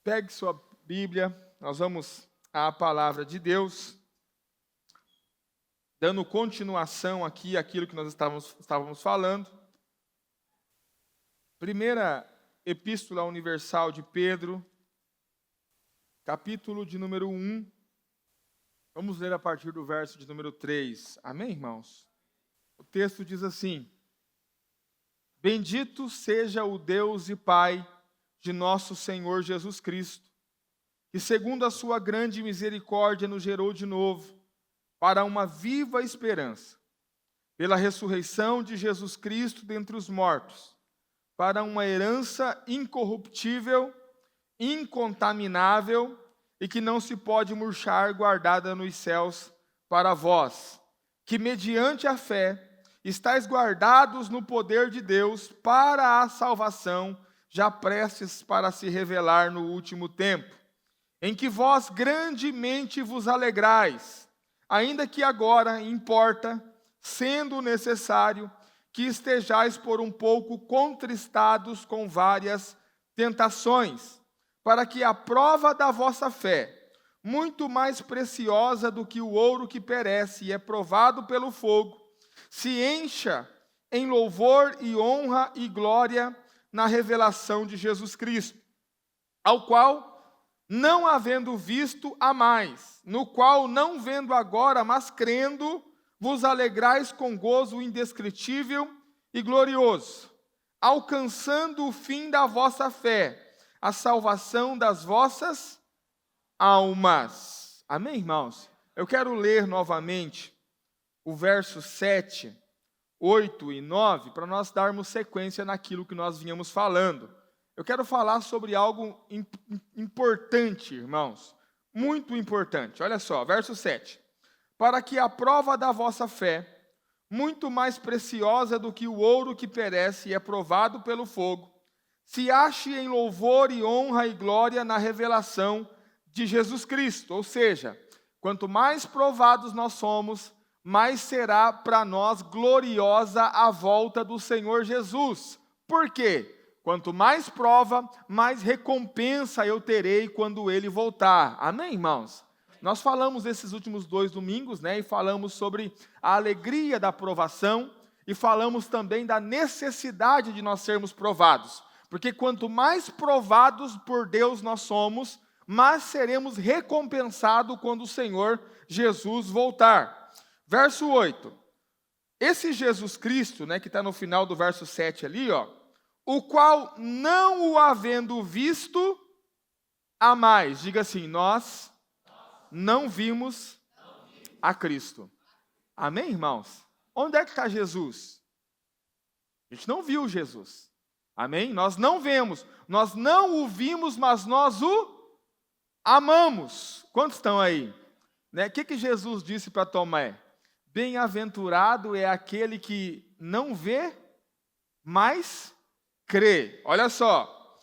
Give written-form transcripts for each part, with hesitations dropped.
Pegue sua Bíblia, nós vamos à palavra de Deus, dando continuação aqui àquilo que nós estávamos falando. Primeira Epístola Universal de Pedro, capítulo de número 1. Vamos ler a partir do verso de número 3. Amém, irmãos? O texto diz assim: Bendito seja o Deus e Pai de nosso Senhor Jesus Cristo, que segundo a sua grande misericórdia nos gerou de novo, para uma viva esperança, pela ressurreição de Jesus Cristo dentre os mortos, para uma herança incorruptível, incontaminável e que não se pode murchar, guardada nos céus para vós, que mediante a fé estáis guardados no poder de Deus para a salvação, já prestes para se revelar no último tempo, em que vós grandemente vos alegrais, ainda que agora importa, sendo necessário, que estejais por um pouco contristados com várias tentações, para que a prova da vossa fé, muito mais preciosa do que o ouro que perece e é provado pelo fogo, se encha em louvor e honra e glória na revelação de Jesus Cristo, ao qual, não havendo visto, amais, no qual, não vendo agora, mas crendo, vos alegrais com gozo indescritível e glorioso, alcançando o fim da vossa fé, a salvação das vossas almas. Amém, irmãos? Eu quero ler novamente o verso 7, 8 e 9, para nós darmos sequência naquilo que nós vínhamos falando. Eu quero falar sobre algo importante, irmãos, muito importante. Olha só, verso 7. Para que a prova da vossa fé, muito mais preciosa do que o ouro que perece e é provado pelo fogo, se ache em louvor e honra e glória na revelação de Jesus Cristo. Ou seja, quanto mais provados nós somos, mais será para nós gloriosa a volta do Senhor Jesus. Por quê? Quanto mais prova, mais recompensa eu terei quando Ele voltar. Amém, irmãos? Nós falamos esses últimos 2 domingos, e falamos sobre a alegria da provação, e falamos também da necessidade de nós sermos provados. Porque quanto mais provados por Deus nós somos, mais seremos recompensados quando o Senhor Jesus voltar. Verso 8, esse Jesus Cristo, que está no final do verso 7 ali, o qual não o havendo visto, amais. Diga assim, nós não vimos a Cristo. Amém, irmãos? Onde é que está Jesus? A gente não viu Jesus. Amém? Nós não vemos, nós não o vimos, mas nós o amamos. Quantos estão aí? O que Jesus disse para Tomé? Bem-aventurado é aquele que não vê, mas crê. Olha só.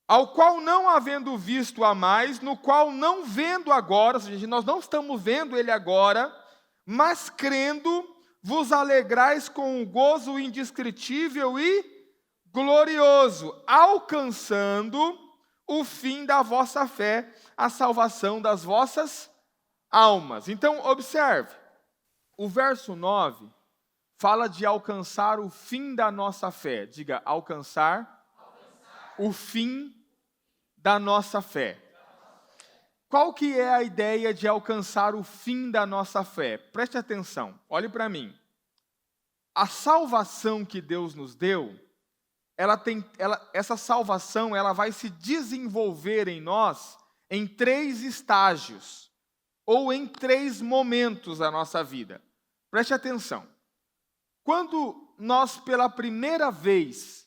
Ao qual não havendo visto a mais, no qual não vendo agora, ou seja, nós não estamos vendo ele agora, mas crendo, vos alegrais com um gozo indescritível e glorioso, alcançando o fim da vossa fé, a salvação das vossas almas. Então, observe. O verso 9 fala de alcançar o fim da nossa fé. Diga, alcançar o fim da nossa fé. Qual que é a ideia de alcançar o fim da nossa fé? Preste atenção, olhe para mim. A salvação que Deus nos deu, essa salvação ela vai se desenvolver em nós em 3 estágios, ou em 3 momentos da nossa vida. Preste atenção. Quando nós, pela primeira vez,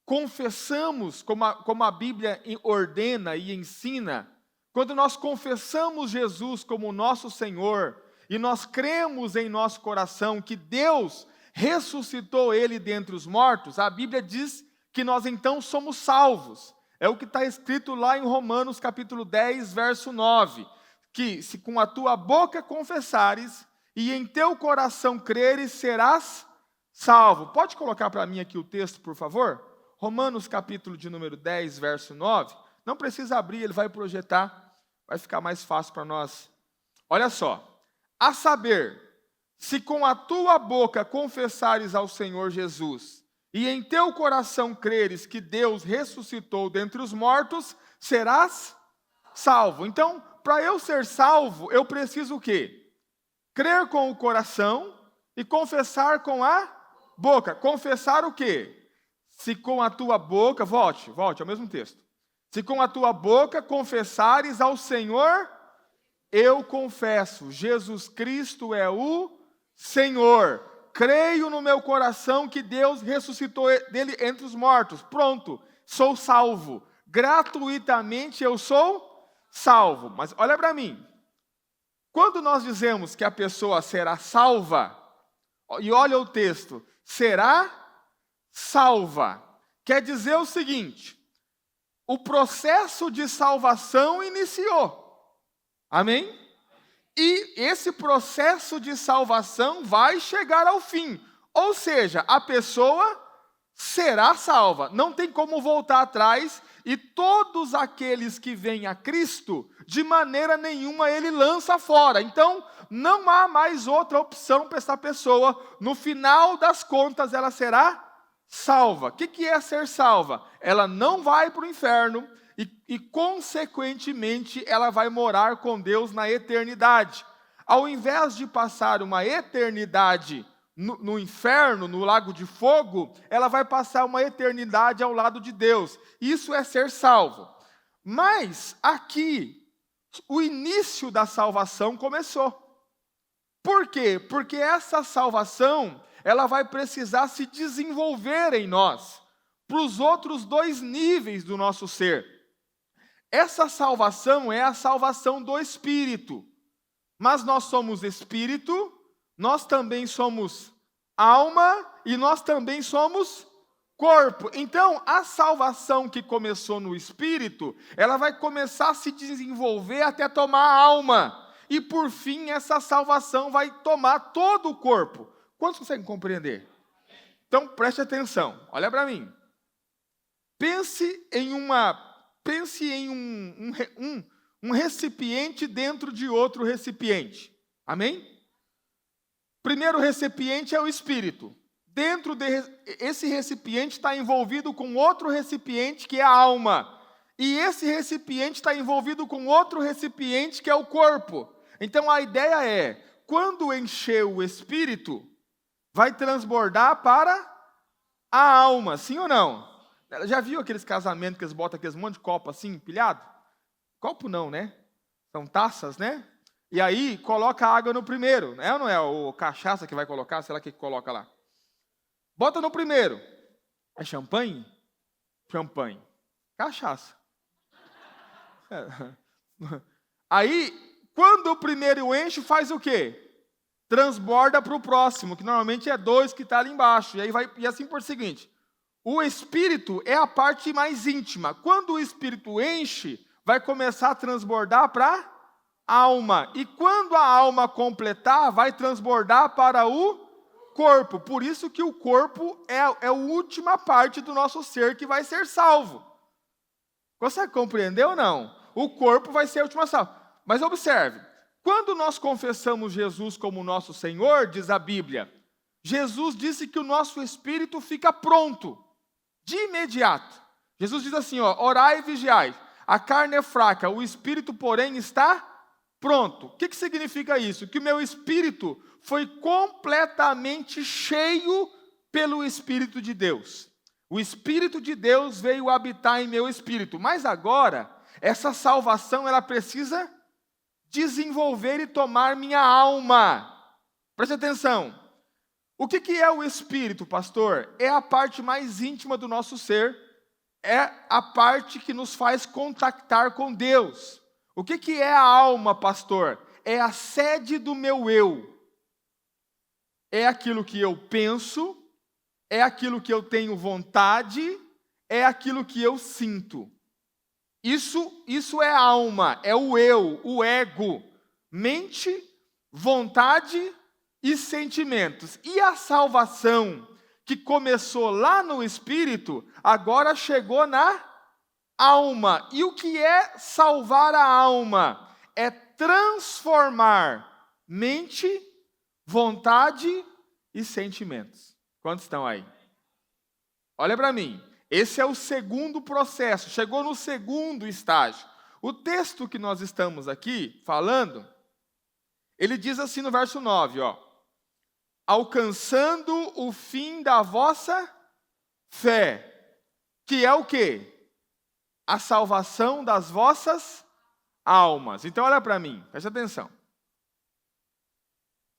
confessamos, como a Bíblia ordena e ensina, quando nós confessamos Jesus como nosso Senhor, e nós cremos em nosso coração que Deus ressuscitou Ele dentre os mortos, a Bíblia diz que nós então somos salvos. É o que está escrito lá em Romanos capítulo 10, verso 9. Que se com a tua boca confessares e em teu coração creres, serás salvo. Pode colocar para mim aqui o texto, por favor? Romanos capítulo de número 10, verso 9. Não precisa abrir, ele vai projetar, vai ficar mais fácil para nós. Olha só, a saber, se com a tua boca confessares ao Senhor Jesus, e em teu coração creres que Deus ressuscitou dentre os mortos, serás salvo. Então, para eu ser salvo, eu preciso o quê? Crer com o coração e confessar com a boca. Confessar o quê? Se com a tua boca, volte ao mesmo texto. Se com a tua boca confessares ao Senhor, eu confesso, Jesus Cristo é o Senhor. Creio no meu coração que Deus ressuscitou dele entre os mortos. Pronto, sou salvo. Gratuitamente eu sou salvo. Mas olha para mim. Quando nós dizemos que a pessoa será salva, e olha o texto, será salva, quer dizer o seguinte: o processo de salvação iniciou. Amém? E esse processo de salvação vai chegar ao fim. Ou seja, a pessoa será salva. Não tem como voltar atrás. E todos aqueles que vêm a Cristo, de maneira nenhuma ele lança fora. Então, não há mais outra opção para essa pessoa. No final das contas, ela será salva. O que é ser salva? Ela não vai para o inferno e, consequentemente, ela vai morar com Deus na eternidade. Ao invés de passar uma eternidade no inferno, no lago de fogo, ela vai passar uma eternidade ao lado de Deus. Isso é ser salvo. Mas aqui, o início da salvação começou. Por quê? Porque essa salvação, ela vai precisar se desenvolver em nós, para os outros dois níveis do nosso ser. Essa salvação é a salvação do Espírito. Mas nós somos Espírito, nós também somos alma e nós também somos corpo. Então, a salvação que começou no Espírito, ela vai começar a se desenvolver até tomar a alma. E por fim, essa salvação vai tomar todo o corpo. Quantos conseguem compreender? Então, preste atenção, olha para mim. Pense em um recipiente dentro de outro recipiente. Amém? Primeiro recipiente é o Espírito. Dentro desse recipiente está envolvido com outro recipiente que é a alma. E esse recipiente está envolvido com outro recipiente que é o corpo. Então a ideia é, quando encher o Espírito, vai transbordar para a alma, sim ou não? Já viu aqueles casamentos que eles botam aqueles monte de copo assim, empilhado? Copo não, né? São taças, né? E aí coloca água no primeiro, né? Ou não é o cachaça que vai colocar, sei lá o que coloca lá. Bota no primeiro. É champanhe? Champanhe. Cachaça. Aí, quando o primeiro enche, faz o quê? Transborda para o próximo, que normalmente é 2 que está ali embaixo. E aí vai, e assim por seguinte. O Espírito é a parte mais íntima. Quando o Espírito enche, vai começar a transbordar para a alma. E quando a alma completar, vai transbordar para o corpo. Por isso que o corpo é a última parte do nosso ser que vai ser salvo. Consegue compreender ou não? O corpo vai ser a última salva. Mas observe, quando nós confessamos Jesus como nosso Senhor, diz a Bíblia, Jesus disse que o nosso espírito fica pronto, de imediato. Jesus diz assim, orai e vigiai. A carne é fraca, o espírito, porém, está pronto. O que significa isso? Que o meu espírito foi completamente cheio pelo Espírito de Deus. O Espírito de Deus veio habitar em meu espírito. Mas agora, essa salvação, ela precisa desenvolver e tomar minha alma. Preste atenção. O que é o Espírito, pastor? É a parte mais íntima do nosso ser. É a parte que nos faz contactar com Deus. O que é a alma, pastor? É a sede do meu eu. É aquilo que eu penso, é aquilo que eu tenho vontade, é aquilo que eu sinto. Isso é alma, é o eu, o ego. Mente, vontade e sentimentos. E a salvação que começou lá no Espírito, agora chegou na alma. E o que é salvar a alma? É transformar mente, vontade e sentimentos. Quantos estão aí? Olha para mim. Esse é o segundo processo. Chegou no segundo estágio. O texto que nós estamos aqui falando, ele diz assim no verso 9, ó. Alcançando o fim da vossa fé. Que é o quê? A salvação das vossas almas. Então olha para mim, preste atenção.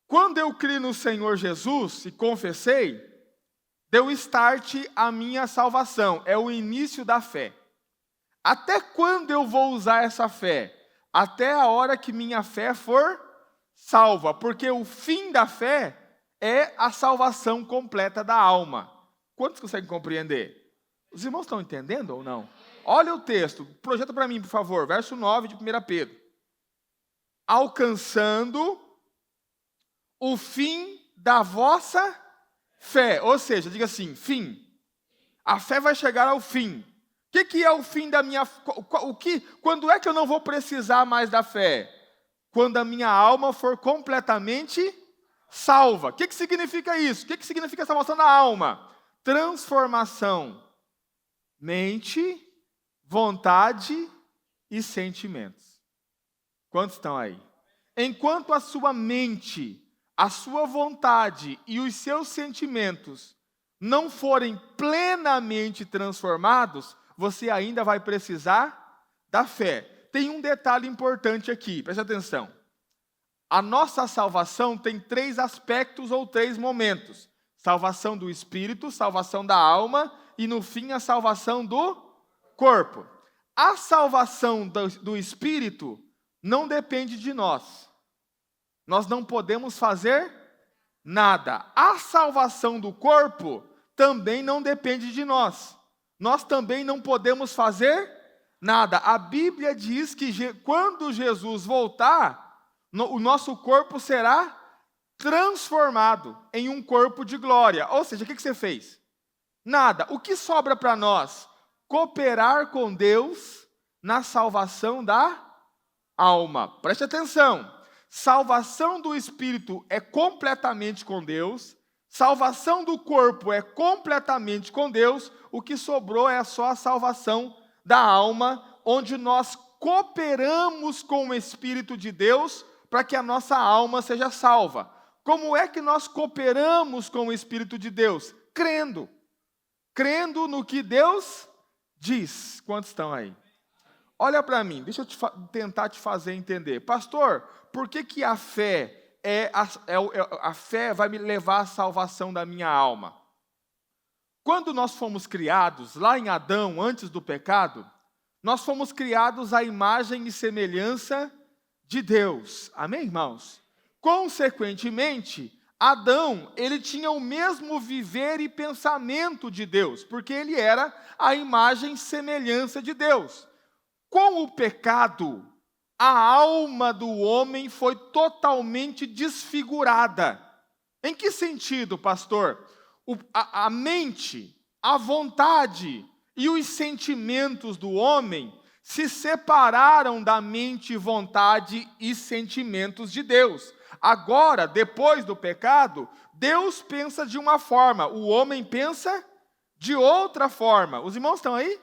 Quando eu criei no Senhor Jesus e confessei, deu start a minha salvação, é o início da fé. Até quando eu vou usar essa fé? Até a hora que minha fé for salva, porque o fim da fé é a salvação completa da alma. Quantos conseguem compreender? Os irmãos estão entendendo ou não? Olha o texto, projeta para mim, por favor, verso 9 de 1 Pedro. Alcançando o fim da vossa fé, ou seja, diga assim, fim. A fé vai chegar ao fim. O que é o fim da minha... Quando é que eu não vou precisar mais da fé? Quando a minha alma for completamente salva. O que significa isso? O que significa a salvação da alma? Transformação. Mente, vontade e sentimentos. Quantos estão aí? Enquanto a sua mente, a sua vontade e os seus sentimentos não forem plenamente transformados, você ainda vai precisar da fé. Tem um detalhe importante aqui, preste atenção. A nossa salvação tem 3 aspectos ou 3 momentos. Salvação do espírito, salvação da alma e, no fim, a salvação do corpo. A salvação do espírito não depende de nós. Nós não podemos fazer nada. A salvação do corpo também não depende de nós. Nós também não podemos fazer nada. A Bíblia diz que quando Jesus voltar, o nosso corpo será transformado em um corpo de glória. Ou seja, o que você fez? Nada. O que sobra para nós? Cooperar com Deus na salvação da alma. Preste atenção. Salvação do espírito é completamente com Deus. Salvação do corpo é completamente com Deus. O que sobrou é só a salvação da alma, onde nós cooperamos com o Espírito de Deus para que a nossa alma seja salva. Como é que nós cooperamos com o Espírito de Deus? Crendo. Crendo no que Deus diz. Quantos estão aí? Olha para mim, deixa eu tentar te fazer entender. Pastor, por que a fé a fé vai me levar à salvação da minha alma? Quando nós fomos criados, lá em Adão, antes do pecado, nós fomos criados à imagem e semelhança de Deus. Amém, irmãos? Consequentemente, Adão, ele tinha o mesmo viver e pensamento de Deus, porque ele era a imagem e semelhança de Deus. Com o pecado, a alma do homem foi totalmente desfigurada. Em que sentido, pastor? A mente, a vontade e os sentimentos do homem se separaram da mente, vontade e sentimentos de Deus. Agora, depois do pecado, Deus pensa de uma forma, o homem pensa de outra forma. Os irmãos estão aí?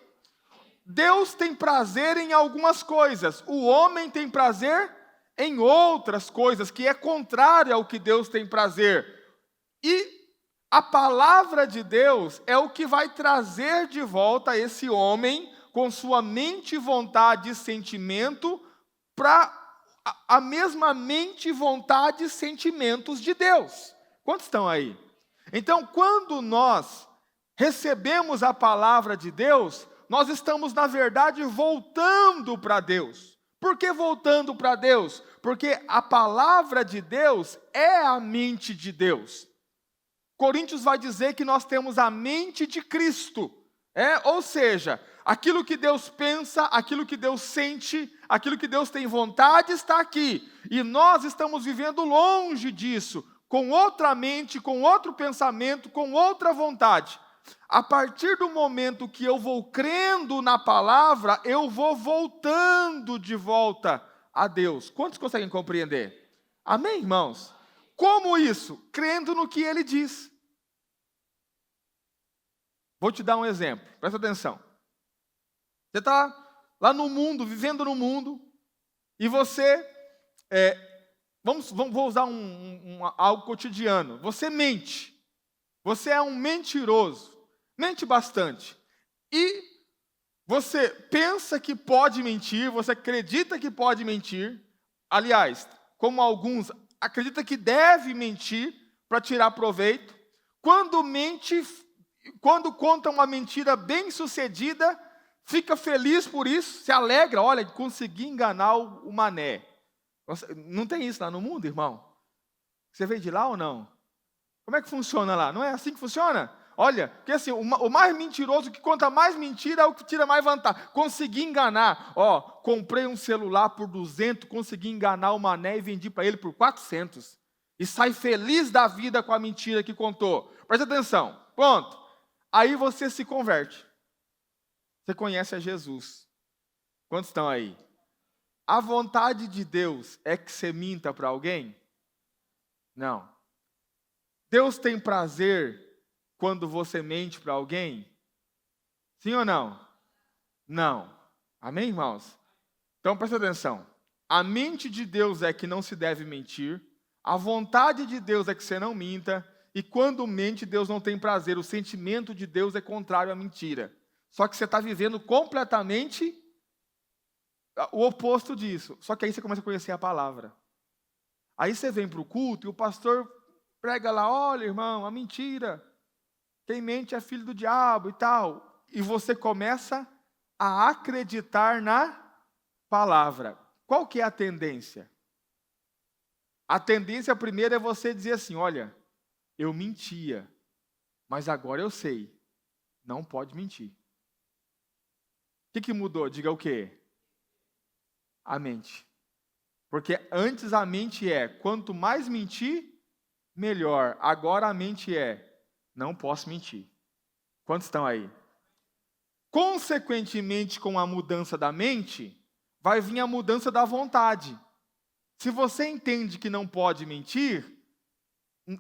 Deus tem prazer em algumas coisas, o homem tem prazer em outras coisas, que é contrário ao que Deus tem prazer. E a palavra de Deus é o que vai trazer de volta esse homem, com sua mente, vontade e sentimento, para a mesma mente, vontade e sentimentos de Deus. Quantos estão aí? Então, quando nós recebemos a palavra de Deus, nós estamos, na verdade, voltando para Deus. Por que voltando para Deus? Porque a palavra de Deus é a mente de Deus. Coríntios vai dizer que nós temos a mente de Cristo. Ou seja, aquilo que Deus pensa, aquilo que Deus sente, aquilo que Deus tem vontade está aqui. E nós estamos vivendo longe disso, com outra mente, com outro pensamento, com outra vontade. A partir do momento que eu vou crendo na palavra, eu vou voltando de volta a Deus. Quantos conseguem compreender? Amém, irmãos? Como isso? Crendo no que ele diz. Vou te dar um exemplo, presta atenção. Você está lá no mundo, vivendo no mundo, e você, vou usar algo cotidiano, você mente, você é um mentiroso, mente bastante, e você pensa que pode mentir, você acredita que pode mentir, aliás, como alguns acreditam que deve mentir para tirar proveito, quando conta uma mentira bem sucedida, fica feliz por isso, se alegra, olha, consegui enganar o mané. Não tem isso lá no mundo, irmão? Você veio de lá ou não? Como é que funciona lá? Não é assim que funciona? Olha, porque assim, o mais mentiroso que conta mais mentira é o que tira mais vantagem. Consegui enganar, comprei um celular por 200, consegui enganar o mané e vendi para ele por 400. E sai feliz da vida com a mentira que contou. Presta atenção, ponto. Aí você se converte. Você conhece a Jesus. Quantos estão aí? A vontade de Deus é que você minta para alguém? Não. Deus tem prazer quando você mente para alguém? Sim ou não? Não. Amém, irmãos? Então presta atenção. A mente de Deus é que não se deve mentir. A vontade de Deus é que você não minta. E quando mente, Deus não tem prazer. O sentimento de Deus é contrário à mentira. Só que você está vivendo completamente o oposto disso. Só que aí você começa a conhecer a palavra. Aí você vem para o culto e o pastor prega lá, olha, irmão, a mentira. Quem mente é filho do diabo e tal. E você começa a acreditar na palavra. Qual que é a tendência? A tendência primeira é você dizer assim, olha, eu mentia, mas agora eu sei, não pode mentir. O que mudou? Diga o quê? A mente. Porque antes a mente quanto mais mentir, melhor. Agora a mente não posso mentir. Quantos estão aí? Consequentemente, com a mudança da mente, vai vir a mudança da vontade. Se você entende que não pode mentir,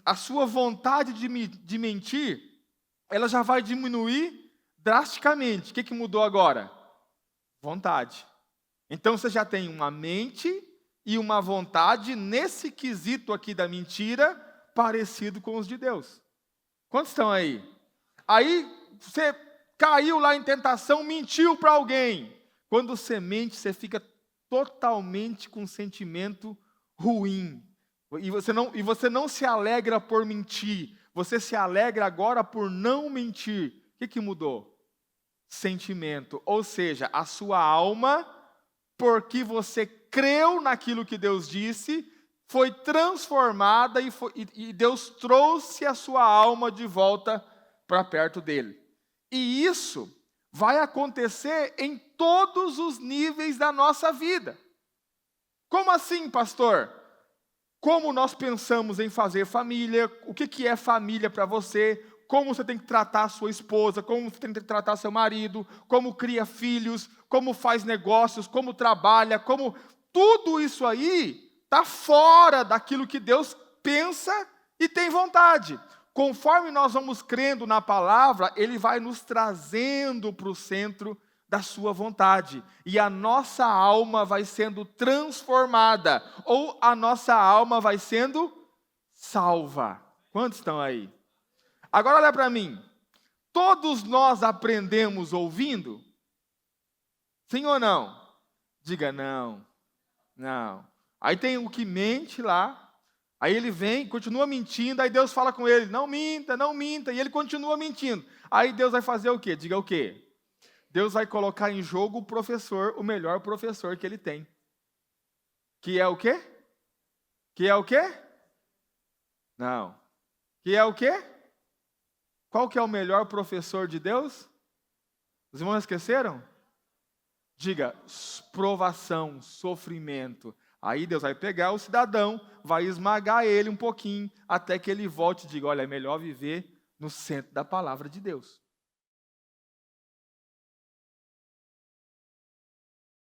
a sua vontade de mentir, ela já vai diminuir drasticamente. O que mudou agora? Vontade. Então você já tem uma mente e uma vontade nesse quesito aqui da mentira, parecido com os de Deus. Quantos estão aí? Aí você caiu lá em tentação, mentiu para alguém. Quando você mente, você fica totalmente com um sentimento ruim. E você não se alegra por mentir. Você se alegra agora por não mentir. O que mudou? Sentimento. Ou seja, a sua alma, porque você creu naquilo que Deus disse, foi transformada e Deus trouxe a sua alma de volta para perto dele. E isso vai acontecer em todos os níveis da nossa vida. Como assim, pastor? Como nós pensamos em fazer família? O que é família para você? Como você tem que tratar a sua esposa? Como você tem que tratar seu marido? Como cria filhos? Como faz negócios? Como trabalha? Tudo isso aí está fora daquilo que Deus pensa e tem vontade. Conforme nós vamos crendo na palavra, Ele vai nos trazendo para o centro da sua vontade. E a nossa alma vai sendo transformada. Ou a nossa alma vai sendo salva. Quantos estão aí? Agora olha para mim. Todos nós aprendemos ouvindo? Sim ou não? Diga não. Não. Aí tem o que mente lá. Aí ele vem, continua mentindo. Aí Deus fala com ele, não minta, não minta. E ele continua mentindo. Aí Deus vai fazer o quê? Diga o quê? Deus vai colocar em jogo o professor, o melhor professor que ele tem. Que é o quê? Que é o quê? Não. Que é o quê? Qual que é o melhor professor de Deus? Os irmãos esqueceram? Diga, provação, sofrimento. Aí Deus vai pegar o cidadão, vai esmagar ele um pouquinho, até que ele volte e diga, olha, é melhor viver no centro da palavra de Deus.